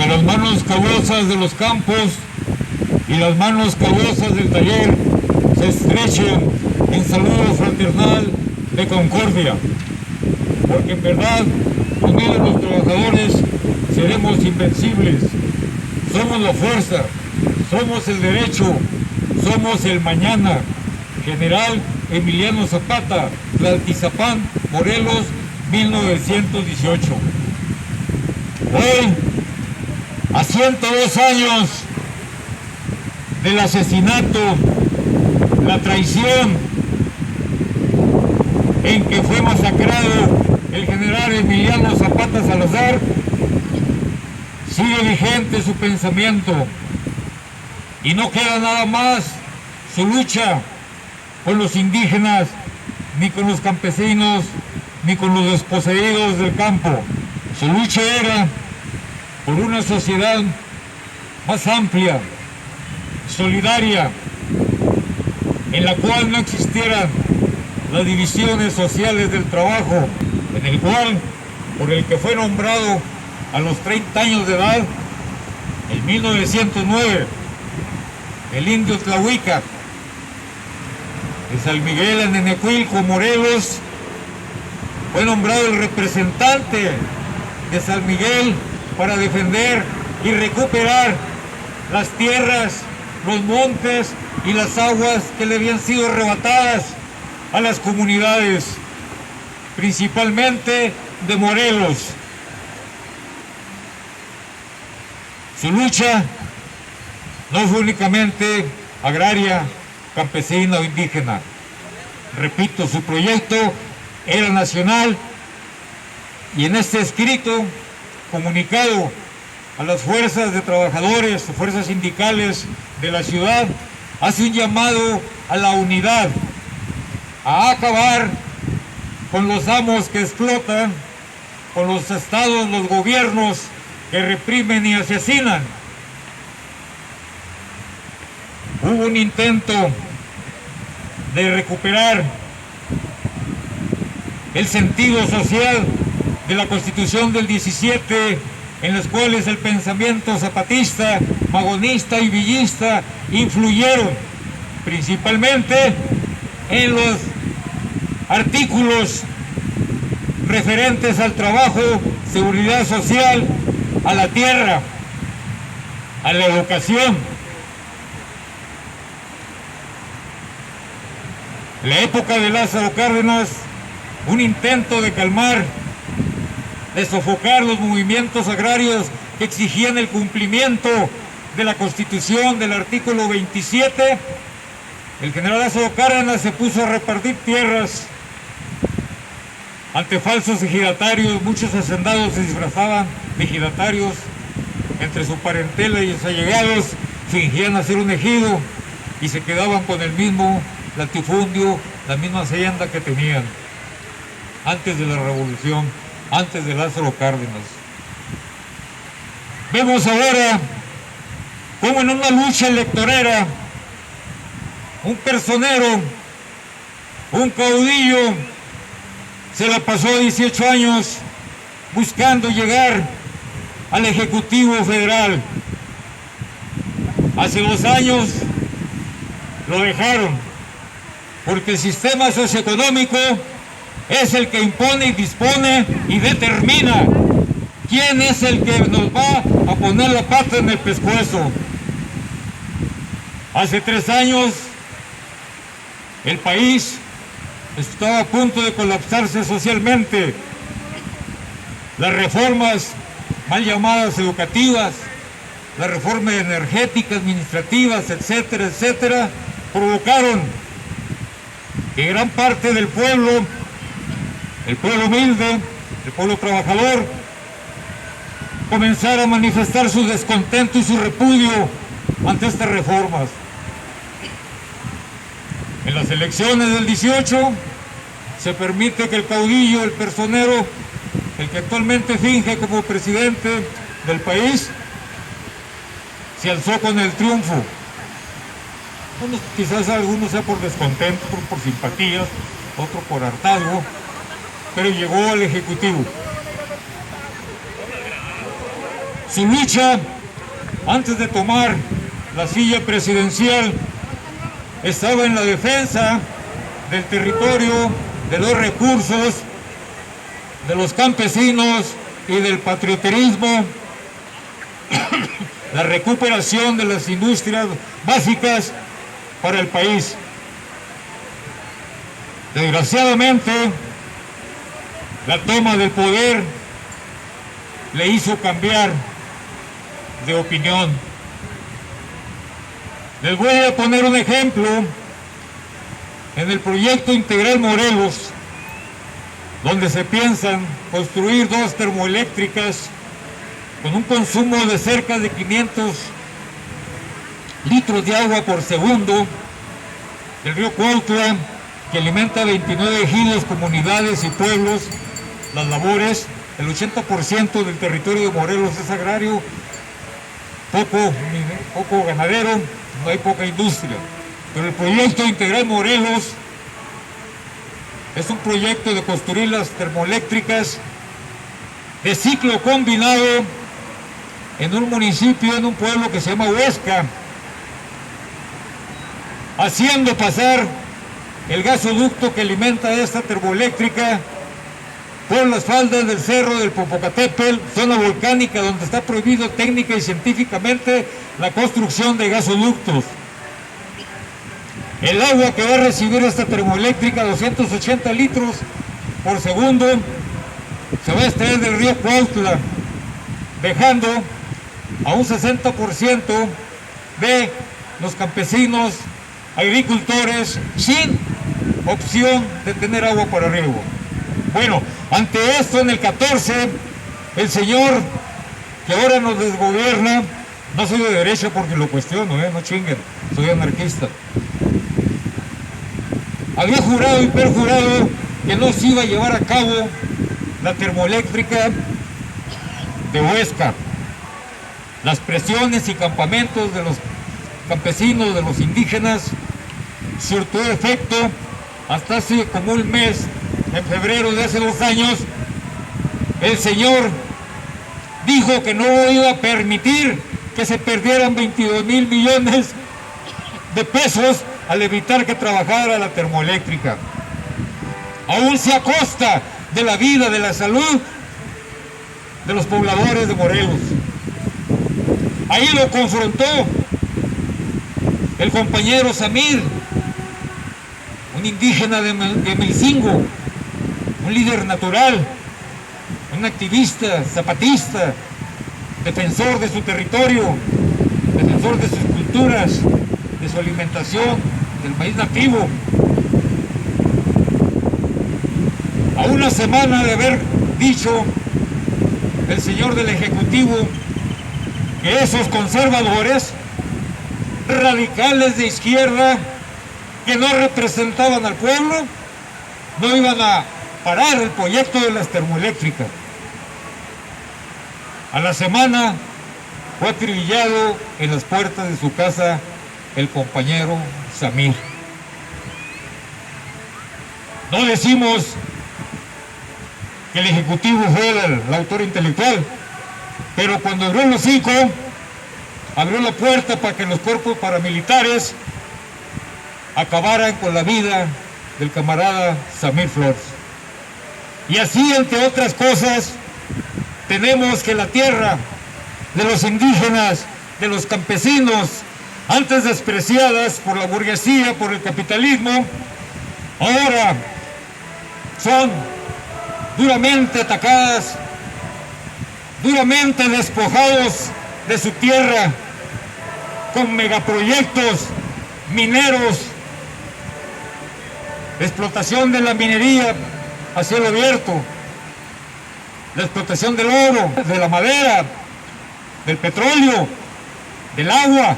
las manos calurosas de los campos y las manos calurosas del taller se estrechen en saludo fraternal de concordia, porque en verdad, unidos los trabajadores, seremos invencibles. Somos la fuerza, somos el derecho, somos el mañana. General Emiliano Zapata, Tlaltizapán, Morelos, 1918. Hoy, a 102 años del asesinato, la traición en que fue masacrado el general Emiliano Zapata Salazar, sigue vigente su pensamiento y no queda nada más su lucha con los indígenas, ni con los campesinos, ni con los desposeídos del campo. Su lucha era por una sociedad más amplia, solidaria, en la cual no existieran las divisiones sociales del trabajo, en el cual, por el que fue nombrado a los 30 años de edad, en 1909, el indio Tlahuica, de San Miguel en Nenecuilco, Morelos, fue nombrado el representante de San Miguel para defender y recuperar las tierras, los montes y las aguas que le habían sido arrebatadas a las comunidades, principalmente de Morelos. Su lucha no fue únicamente agraria, campesina o indígena. Repito, su proyecto era nacional y en este escrito comunicado a las fuerzas de trabajadores, fuerzas sindicales de la ciudad, hace un llamado a la unidad, a acabar con los amos que explotan, con los estados, los gobiernos que reprimen y asesinan. Hubo un intento de recuperar el sentido social de la Constitución del 17, en los cuales el pensamiento zapatista, magonista y villista influyeron principalmente en los artículos referentes al trabajo, seguridad social, a la tierra, a la educación. En la época de Lázaro Cárdenas, un intento de calmar, de sofocar los movimientos agrarios que exigían el cumplimiento de la Constitución del artículo 27, el general Lázaro Cárdenas se puso a repartir tierras ante falsos ejidatarios. Muchos hacendados se disfrazaban de ejidatarios, entre su parentela y sus allegados fingían hacer un ejido y se quedaban con el mismo latifundio, la misma hacienda que tenían antes de la revolución, antes de Lázaro Cárdenas. Vemos ahora cómo en una lucha electorera, un personero, un caudillo, se la pasó 18 años buscando llegar al Ejecutivo Federal. Hace 2 años lo dejaron, porque el sistema socioeconómico es el que impone y dispone y determina quién es el que nos va a poner la pata en el pescuezo. Hace 3 años el país estaba a punto de colapsarse socialmente. Las reformas mal llamadas educativas, las reformas energéticas, administrativas, etcétera, etcétera, provocaron que gran parte del pueblo, el pueblo humilde, el pueblo trabajador, comenzara a manifestar su descontento y su repudio ante estas reformas. En las elecciones del 18 se permite que el caudillo, el personero, el que actualmente finge como presidente del país, se alzó con el triunfo. Bueno, quizás algunos sea por descontento, por simpatías, otro por hartazgo, pero llegó al Ejecutivo. Su lucha antes de tomar la silla presidencial estaba en la defensa del territorio, de los recursos, de los campesinos y del patrioterismo, la recuperación de las industrias básicas para el país. Desgraciadamente, la toma del poder le hizo cambiar de opinión. Les voy a poner un ejemplo. En el proyecto Integral Morelos, donde se piensan construir 2 termoeléctricas con un consumo de cerca de 500 litros de agua por segundo, el río Cuautla, que alimenta 29 ejidos, comunidades y pueblos, las labores. El 80% del territorio de Morelos es agrario, poco ganadero, no hay poca industria. Pero el proyecto Integral Morelos es un proyecto de construir las termoeléctricas de ciclo combinado en un municipio, en un pueblo que se llama Huesca, haciendo pasar el gasoducto que alimenta esta termoeléctrica por las faldas del cerro del Popocatépetl, zona volcánica donde está prohibido técnica y científicamente la construcción de gasoductos. El agua que va a recibir esta termoeléctrica, 280 litros por segundo, se va a extraer del río Cuautla, dejando a un 60% de los campesinos, agricultores, sin opción de tener agua para riego. Bueno, ante esto, en el 14, el señor que ahora nos desgobierna, no soy de derecha porque lo cuestiono, no chinguen, soy anarquista, había jurado y perjurado que no se iba a llevar a cabo la termoeléctrica de Huesca. Las presiones y campamentos de los campesinos, de los indígenas, surtió efecto hasta hace como un mes, en febrero de hace 2 años, el señor dijo que no iba a permitir que se perdieran 22,000 millones de pesos al evitar que trabajara la termoeléctrica. Aún se a costa de la vida, de la salud de los pobladores de Morelos. Ahí lo confrontó el compañero Samir, un indígena de Melcingo, un líder natural, un activista, zapatista, defensor de su territorio, defensor de sus culturas, de su alimentación, del maíz nativo. A una semana de haber dicho el señor del Ejecutivo que esos conservadores radicales de izquierda que no representaban al pueblo no iban a parar el proyecto de las termoeléctricas. A la semana fue acribillado en las puertas de su casa el compañero Samir. No decimos que el Ejecutivo fue el autor intelectual, pero cuando abrió el hocico, abrió la puerta para que los cuerpos paramilitares acabaran con la vida del camarada Samir Flores. Y así, entre otras cosas, tenemos que la tierra de los indígenas, de los campesinos, antes despreciadas por la burguesía, por el capitalismo, ahora son duramente atacadas, duramente despojados de su tierra, con megaproyectos mineros, la explotación de la minería a cielo abierto, la explotación del oro, de la madera, del petróleo, del agua.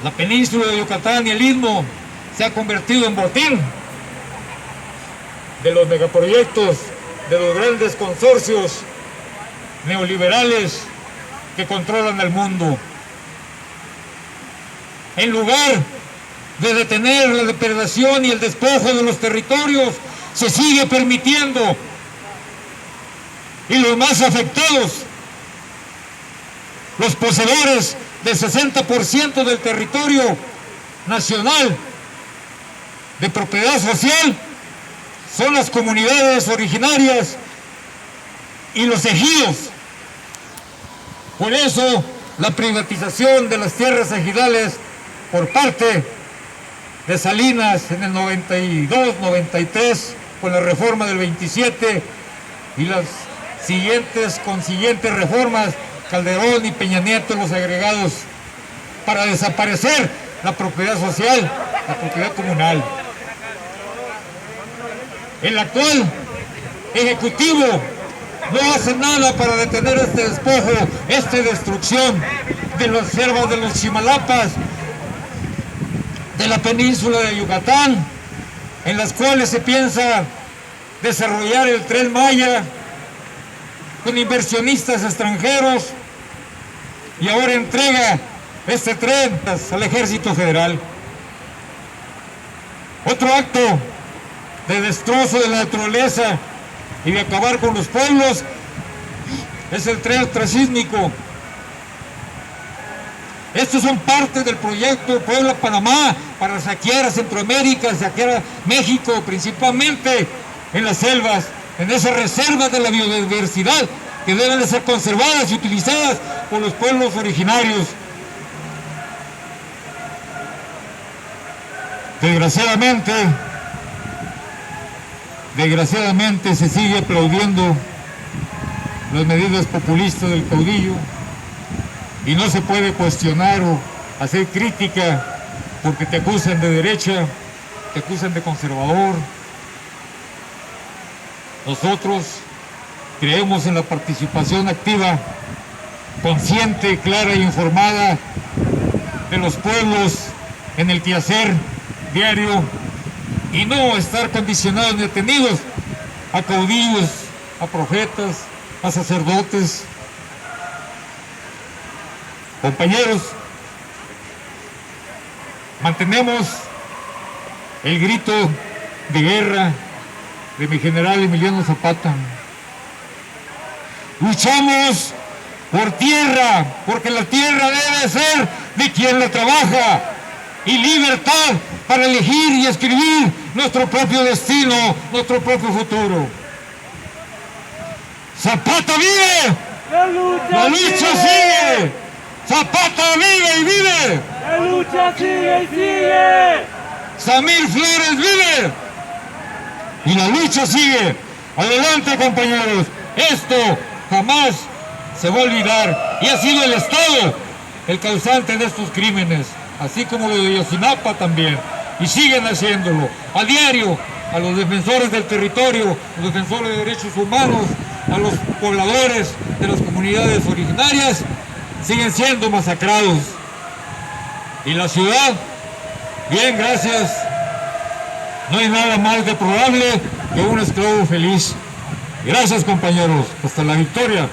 La península de Yucatán y el Istmo se ha convertido en botín de los megaproyectos, de los grandes consorcios neoliberales que controlan el mundo. En lugar de detener la depredación y el despojo de los territorios, se sigue permitiendo y los más afectados, los poseedores del 60% del territorio nacional de propiedad social, son las comunidades originarias y los ejidos. Por eso, la privatización de las tierras ejidales por parte de Salinas en el 92, 93, con la reforma del 27 y las consiguientes reformas, Calderón y Peña Nieto, los agregados, para desaparecer la propiedad social, la propiedad comunal. El actual Ejecutivo no hace nada para detener este despojo, esta destrucción de las selvas de los Chimalapas, de la península de Yucatán, en las cuales se piensa desarrollar el Tren Maya con inversionistas extranjeros, y ahora entrega este tren al Ejército Federal. Otro acto de destrozo de la naturaleza y de acabar con los pueblos es el tren transísmico. Estos son parte del proyecto Puebla-Panamá para saquear a Centroamérica, saquear a México, principalmente en las selvas, en esas reservas de la biodiversidad que deben de ser conservadas y utilizadas por los pueblos originarios. Desgraciadamente se sigue aplaudiendo las medidas populistas del caudillo y no se puede cuestionar o hacer crítica porque te acusan de derecha, te acusan de conservador. Nosotros creemos en la participación activa, consciente, clara e informada de los pueblos en el quehacer diario y no estar condicionados ni detenidos a caudillos, a profetas, a sacerdotes. Compañeros, mantenemos el grito de guerra de mi general Emiliano Zapata. Luchamos por tierra, porque la tierra debe ser de quien la trabaja, y libertad para elegir y escribir nuestro propio destino, nuestro propio futuro. ¡Zapata vive! ¡La lucha sigue! ¡Zapata vive y vive! ¡La lucha sigue y sigue! ¡Samir Flores vive! Y la lucha sigue. Adelante, compañeros. Esto jamás se va a olvidar. Y ha sido el Estado el causante de estos crímenes, así como lo de Yosinapa también. Y siguen haciéndolo a diario. A los defensores del territorio, los defensores de derechos humanos, a los pobladores de las comunidades originarias, siguen siendo masacrados. Y la ciudad, bien, gracias. No hay nada más de probable que un esclavo feliz. Gracias, compañeros. Hasta la victoria.